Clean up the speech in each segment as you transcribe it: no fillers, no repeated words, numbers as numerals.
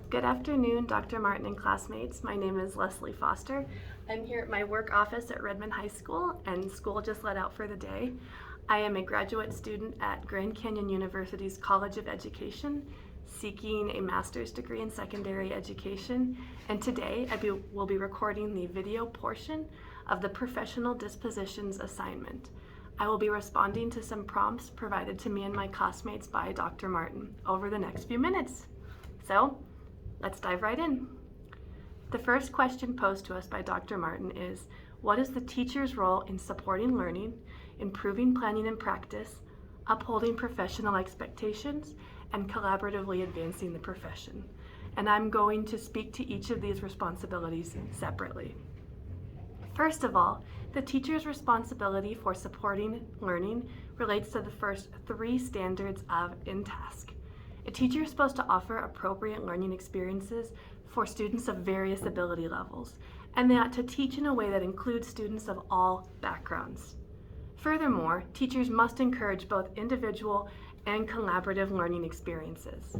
Good afternoon, Dr. Martin and classmates. My name is Leslie Foster. I'm here at my work office at Redmond High School, and school just let out for the day. I am a graduate student at Grand Canyon University's College of Education, seeking a master's degree in secondary education, and today I will be recording the video portion of the Professional Dispositions assignment. I will be responding to some prompts provided to me and my classmates by Dr. Martin over the next few minutes. So, let's dive right in. The first question posed to us by Dr. Martin is, what is the teacher's role in supporting learning, improving planning and practice, upholding professional expectations, and collaboratively advancing the profession? And I'm going to speak to each of these responsibilities separately. First of all, the teacher's responsibility for supporting learning relates to the first three standards of in-task. A teacher is supposed to offer appropriate learning experiences for students of various ability levels, and they ought to teach in a way that includes students of all backgrounds. Furthermore, teachers must encourage both individual and collaborative learning experiences.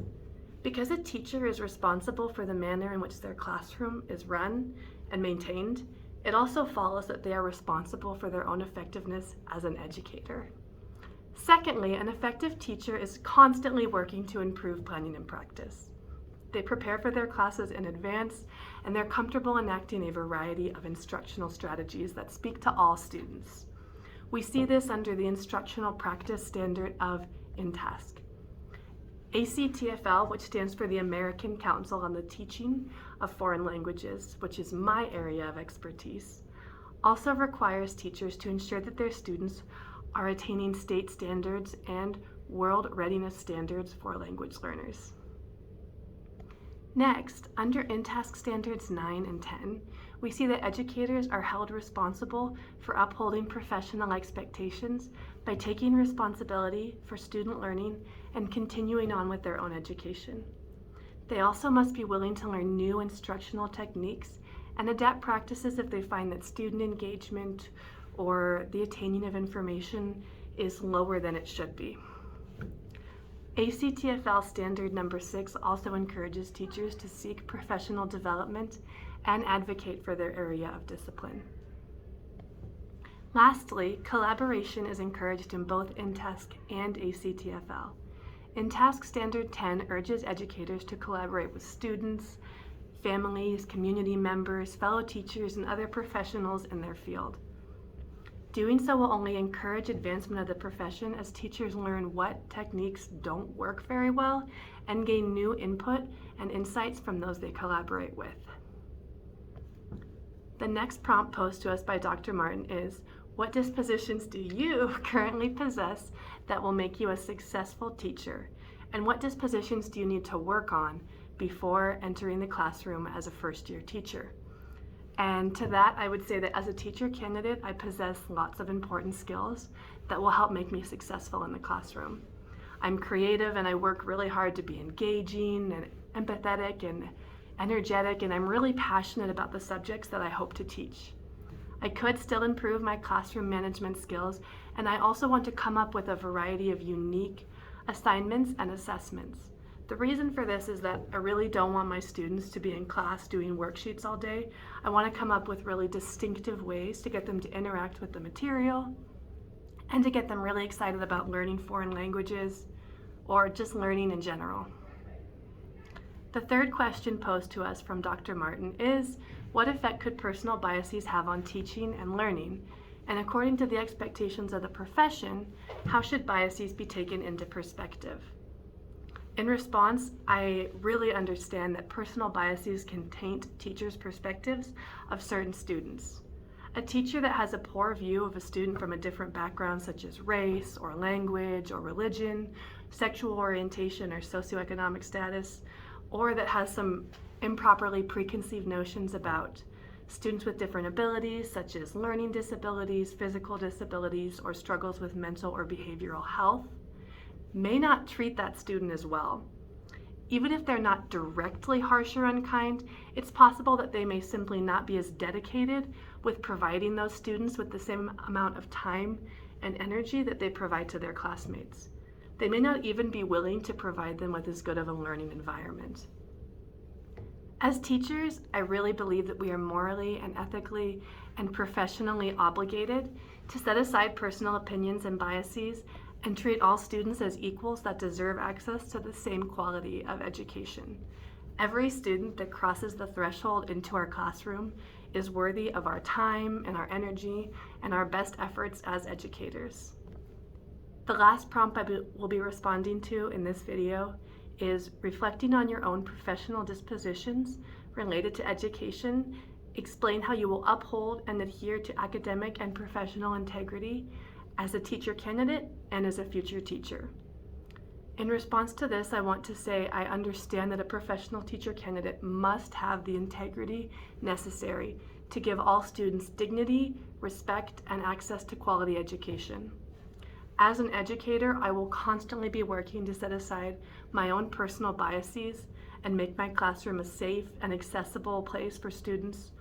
Because a teacher is responsible for the manner in which their classroom is run and maintained, it also follows that they are responsible for their own effectiveness as an educator. Secondly, an effective teacher is constantly working to improve planning and practice. They prepare for their classes in advance, and they're comfortable enacting a variety of instructional strategies that speak to all students. We see this under the instructional practice standard of in-task. ACTFL, which stands for the American Council on the Teaching of Foreign Languages, which is my area of expertise, also requires teachers to ensure that their students are attaining state standards and world readiness standards for language learners. Next, under in-task standards 9 and 10, we see that educators are held responsible for upholding professional expectations by taking responsibility for student learning and continuing on with their own education. They also must be willing to learn new instructional techniques and adapt practices if they find that student engagement or the attaining of information is lower than it should be. ACTFL standard number 6 also encourages teachers to seek professional development and advocate for their area of discipline. Lastly, collaboration is encouraged in both in-task and ACTFL. In-task standard 10 urges educators to collaborate with students, families, community members, fellow teachers, and other professionals in their field. Doing so will only encourage advancement of the profession as teachers learn what techniques don't work very well and gain new input and insights from those they collaborate with. The next prompt posed to us by Dr. Martin is, what dispositions do you currently possess that will make you a successful teacher? And what dispositions do you need to work on before entering the classroom as a first-year teacher? And to that, I would say that as a teacher candidate, I possess lots of important skills that will help make me successful in the classroom. I'm creative and I work really hard to be engaging and empathetic and energetic, and I'm really passionate about the subjects that I hope to teach. I could still improve my classroom management skills, and I also want to come up with a variety of unique assignments and assessments. The reason for this is that I really don't want my students to be in class doing worksheets all day. I want to come up with really distinctive ways to get them to interact with the material and to get them really excited about learning foreign languages or just learning in general. The third question posed to us from Dr. Martin is, what effect could personal biases have on teaching and learning? And according to the expectations of the profession, how should biases be taken into perspective? In response, I really understand that personal biases can taint teachers' perspectives of certain students. A teacher that has a poor view of a student from a different background, such as race or language or religion, sexual orientation or socioeconomic status, or that has some improperly preconceived notions about students with different abilities, such as learning disabilities, physical disabilities, or struggles with mental or behavioral health, may not treat that student as well. Even if they're not directly harsh or unkind, it's possible that they may simply not be as dedicated with providing those students with the same amount of time and energy that they provide to their classmates. They may not even be willing to provide them with as good of a learning environment. As teachers, I really believe that we are morally and ethically and professionally obligated to set aside personal opinions and biases and treat all students as equals that deserve access to the same quality of education. Every student that crosses the threshold into our classroom is worthy of our time and our energy and our best efforts as educators. The last prompt I will be responding to in this video is reflecting on your own professional dispositions related to education. Explain how you will uphold and adhere to academic and professional integrity as a teacher candidate and as a future teacher. In response to this, I want to say I understand that a professional teacher candidate must have the integrity necessary to give all students dignity, respect, and access to quality education. As an educator, I will constantly be working to set aside my own personal biases and make my classroom a safe and accessible place for students.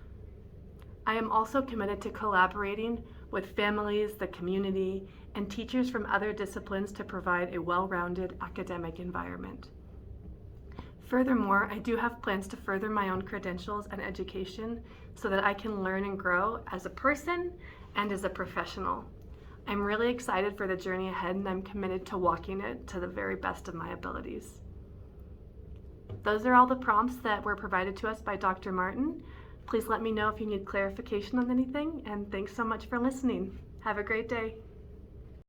I am also committed to collaborating with families, the community, and teachers from other disciplines to provide a well-rounded academic environment. Furthermore, I do have plans to further my own credentials and education so that I can learn and grow as a person and as a professional. I'm really excited for the journey ahead, and I'm committed to walking it to the very best of my abilities. Those are all the prompts that were provided to us by Dr. Martin. Please let me know if you need clarification on anything, and thanks so much for listening. Have a great day.